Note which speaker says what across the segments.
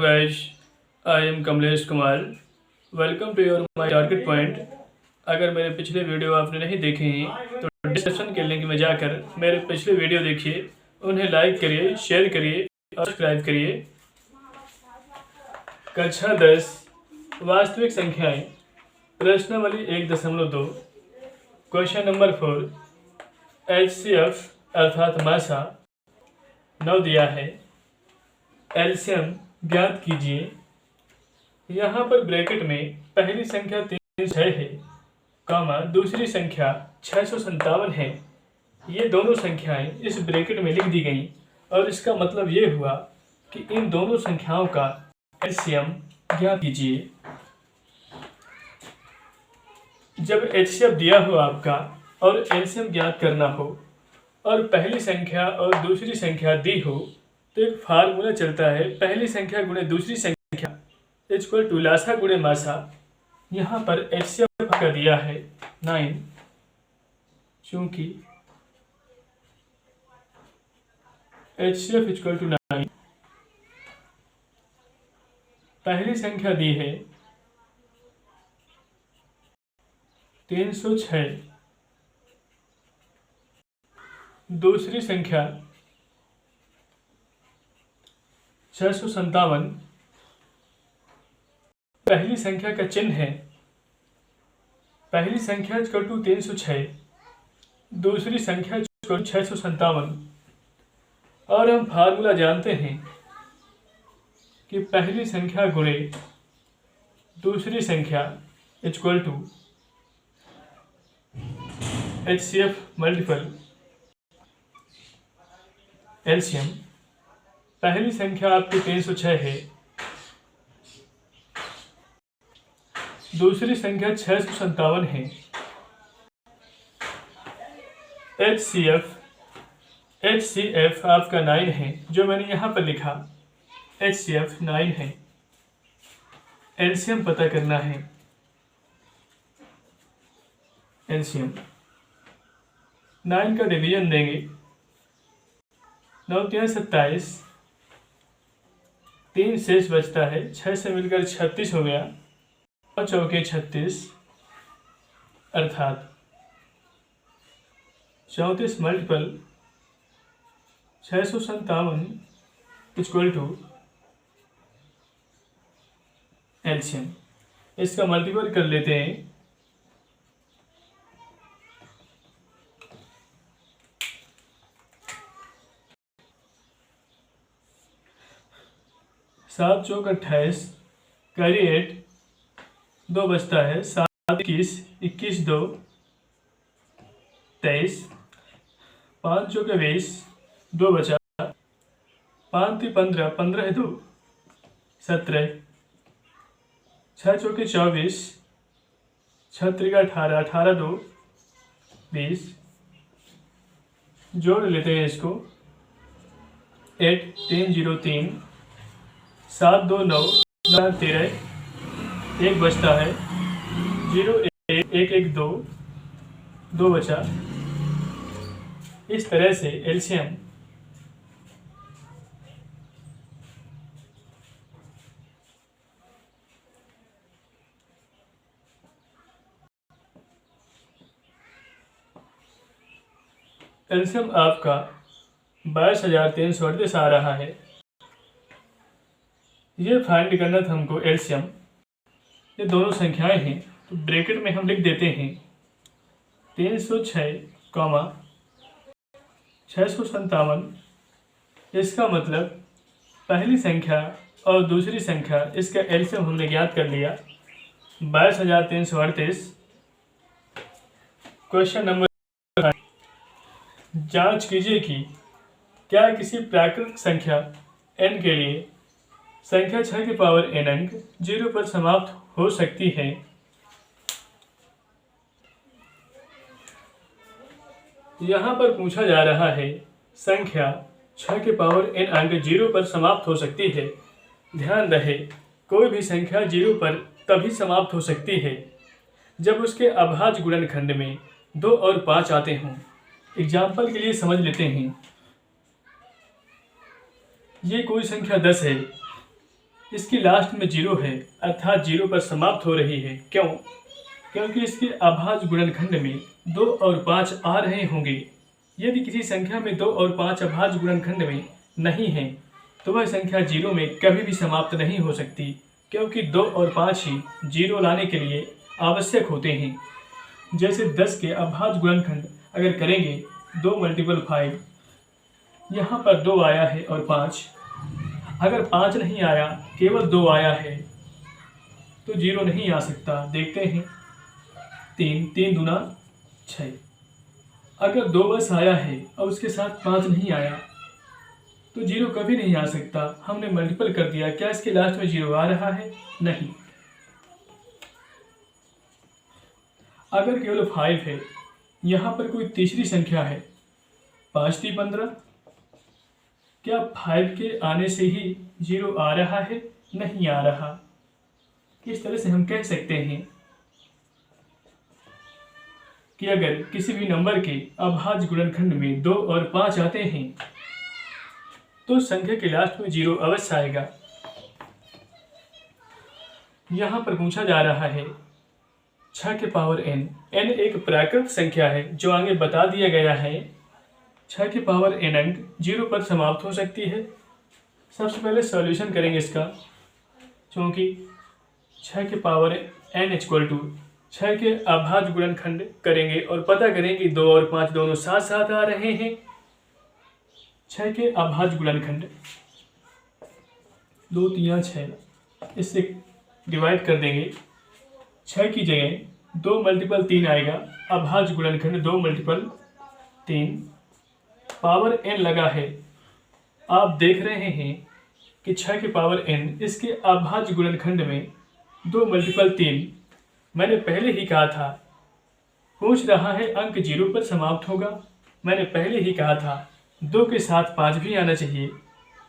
Speaker 1: guys, I am Kamlesh Kumar. Welcome to your my target point. अगर मेरे पिछले वीडियो आपने नहीं देखे हैं तो डिस्क्रिप्शन के लिंक में जाकर मेरे पिछले वीडियो देखिए, उन्हें लाइक करिए, शेयर करिए और सब्सक्राइब करिए। कक्षा 10 वास्तविक संख्याएं प्रश्नावली 1.2 क्वेश्चन नंबर 4 HCF अर्थात मासा 9 दिया है। एलसीएम ज्ञात कीजिए। यहाँ पर ब्रैकेट में पहली संख्या 306 है, कॉमा दूसरी संख्या 657 है। ये दोनों संख्याएं इस ब्रैकेट में लिख दी गई और इसका मतलब ये हुआ कि इन दोनों संख्याओं का एलसीएम ज्ञात कीजिए। जब एचसीएफ दिया हो आपका और एलसीएम ज्ञात करना हो और पहली संख्या और दूसरी संख्या दी हो तो एक फार्मूला चलता है, पहली संख्या गुणे दूसरी संख्या इक्वल टू लासा गुणे मासा। यहाँ पर एचसीएफ का दिया है 9, चूंकि एचसीएफ इक्वल टू 9, पहली संख्या दी है 306, दूसरी संख्या 657, पहली संख्या का चिन्ह है, पहली संख्या इक्वल टू 306, दूसरी संख्या इक्वल टू 657 और हम फार्मूला जानते हैं कि पहली संख्या गुणे दूसरी संख्या equal to HCF multiple LCM. पहली संख्या आपकी 306 है, दूसरी संख्या 657 है। HCF आपका 9 है, जो मैंने यहाँ पर लिखा HCF 9 है। एलसीएम पता करना है। एलसीएम 9 का डिवीजन देंगे, 9 3 27, 3 शेष बचता है, 6 से मिलकर 36 हो गया और चौके 36 अर्थात 34 मल्टीपल 657 इक्वल टू एलसीएम। इसका मल्टीपल कर लेते हैं, सात चौक 28, कैरी 8, 2 बचता है, 7 21, 21 2 23, 5 चौके 20, 2 बचा, 5 3 15, 15 2 17, 6 चौके 24, 6 3 18, 18 2 20। जोड़ लेते हैं इसको, 8 3 0 3, 7 2 9 9 13, 1 बचता है, 0 1 1 1 2 2 बचा। इस तरह से एलसीएम आपका 22,338 आ रहा है। ये फाइंड करना था हमको एलसीएम। ये दोनों संख्याएं हैं तो ब्रैकेट में हम लिख देते हैं 306, 657। इसका मतलब पहली संख्या और दूसरी संख्या, इसका एलसीएम हमने ज्ञात कर लिया 22,338। क्वेश्चन नंबर 5, जांच कीजिए कि क्या किसी प्राकृतिक संख्या n के लिए संख्या 6 की पावर n अंक 0 पर समाप्त हो सकती है। यहाँ पर पूछा जा रहा है संख्या 6 की पावर n अंक 0 पर समाप्त हो सकती है। ध्यान रहे, कोई भी संख्या 0 पर तभी समाप्त हो सकती है जब उसके अभाज्य गुणनखंड में 2 और 5 आते हों। एग्जाम्पल के लिए समझ लेते हैं, ये कोई संख्या 10 है इसकी लास्ट में 0 है, अर्थात 0 पर समाप्त हो रही है। क्यों? क्योंकि इसके अभाज्य गुणनखंड में 2 और 5 आ रहे होंगे। यदि किसी संख्या में 2 और 5 अभाज्य गुणनखंड में नहीं है तो वह संख्या 0 में कभी भी समाप्त नहीं हो सकती, क्योंकि 2 और 5 ही 0 लाने के लिए आवश्यक होते हैं। जैसे 10 के अभाज्य गुणनखंड अगर करेंगे 2 × 5, यहाँ पर 2 आया है और 5, अगर 5 नहीं आया, केवल 2 आया है तो 0 नहीं आ सकता। देखते हैं, 3 दूना 6, अगर 2 बस आया है और उसके साथ 5 नहीं आया तो 0 कभी नहीं आ सकता। हमने मल्टीपल कर दिया, क्या इसके लास्ट में 0 आ रहा है? नहीं। अगर केवल 5 है, यहाँ पर कोई तीसरी संख्या है, 5 × 15, क्या 5 के आने से ही 0 आ रहा है? नहीं आ रहा। इस तरह से हम कह सकते हैं कि अगर किसी भी नंबर के अभाज्य गुणनखंड में 2 और 5 आते हैं तो संख्या के लास्ट में 0 अवश्य आएगा। यहाँ पर पूछा जा रहा है 6 के पावर n। n एक प्राकृत संख्या है जो आगे बता दिया गया है। 6 के पावर n अंक 0 पर समाप्त हो सकती है। सबसे पहले सॉल्यूशन करेंगे इसका, क्योंकि 6 के पावर n = 6 के अभाज्य गुणनखंड करेंगे और पता करेंगे 2 और 5 दोनों साथ साथ आ रहे हैं। 6 के अभाज्य गुणनखंड 2 × 3 = 6, इससे डिवाइड कर देंगे। 6 की जगह 2 × 3 आएगा, अभाज्य गुणनखंड 2 × 3, पावर n लगा है। आप देख रहे हैं कि 6 के पावर n इसके अभाज्य गुणनखंड में 2 × 3, मैंने पहले ही कहा था। पूछ रहा है अंक 0 पर समाप्त होगा, मैंने पहले ही कहा था 2 के साथ 5 भी आना चाहिए,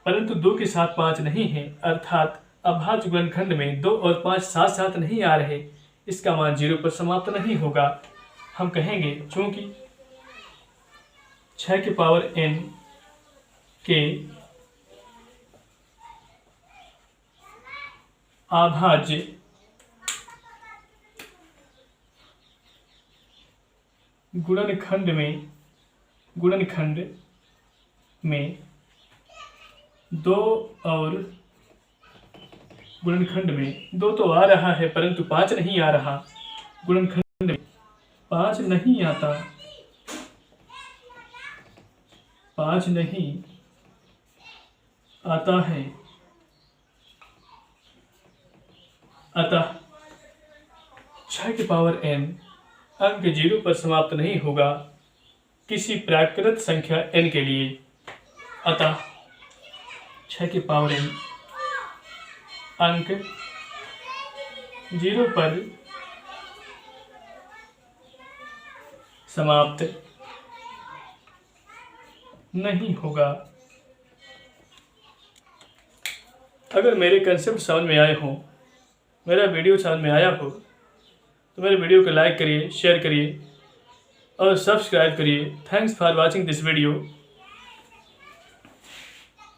Speaker 1: परंतु 2 के साथ 5 नहीं है, अर्थात अभाज्य गुणनखंड में 2 और 5 साथ साथ नहीं आ रहे, इसका मान 0 पर समाप्त नहीं होगा। हम कहेंगे चूंकि 6 के पावर n के अभाज्य गुणनखंड में 2 और गुणनखंड में 2 तो आ रहा है परंतु 5 नहीं आ रहा। गुणनखंड में 5 नहीं आता, 5 नहीं आता है, अतः 6 के पावर n अंक 0 पर समाप्त नहीं होगा किसी प्राकृत संख्या n के लिए। अतः 6 के पावर n अंक 0 पर समाप्त नहीं होगा। अगर मेरे कंसेप्ट समझ में आए हों, मेरा वीडियो समझ में आया हो तो मेरे वीडियो को लाइक करिए, शेयर करिए और सब्सक्राइब करिए। Thanks for watching this video.